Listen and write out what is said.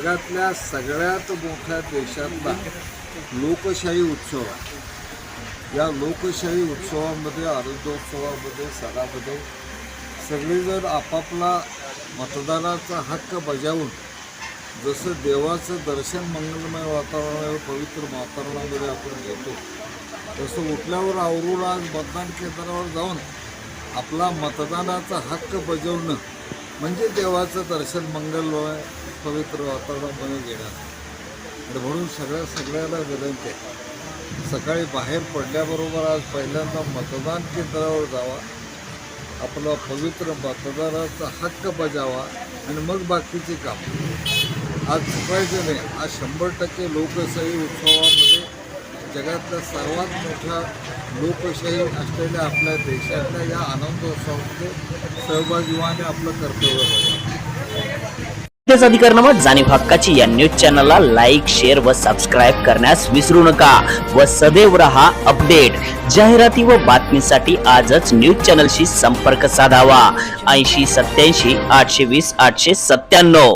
जगातल्या सगळ्यात मोठ्या देशातला लोकशाही उत्सव आहे। या लोकशाही उत्सवामध्ये, आरोग्योत्सवामध्ये, सणामध्ये सगळेजण आपापला मतदानाचा हक्क बजावून जसं देवाचं दर्शन मंगलमय वातावरणावर, पवित्र वातावरणामध्ये आपण घेतो, तसं उठल्यावर आवरून आज मतदान केंद्रावर जाऊन आपला मतदानाचा हक्क बजावणं म्हणजे देवाचं दर्शन मंगलमय पवित्र वातावरणामध्ये घेणं। म्हणून सगळ्याला विनंती आहे, सकाळी बाहेर पडल्याबरोबर आज पहिल्यांदा मतदान केंद्रावर जावा, आपला पवित्र मतदानाचा हक्क बजावा आणि मग बाकीचे काम। आज चुकायचं नाही। आज 100% लोकशाही उत्सवामध्ये जगातल्या सर्वात मोठ्या लोकशाही असलेल्या आपल्या देशातल्या या आनंदोत्सवामध्ये सहभागी व्हाने आपलं कर्तव्य बजावलं। तेच अधिकारनामा जाणीव हक्काची या न्यूज चॅनलला लाईक, शेअर व सबस्क्राईब करण्यास विसरू नका व सदैव रहा अपडेट। जाहिराती व बातमीसाठी आजच न्यूज चॅनलशी संपर्क साधावा। 80 87 820 897।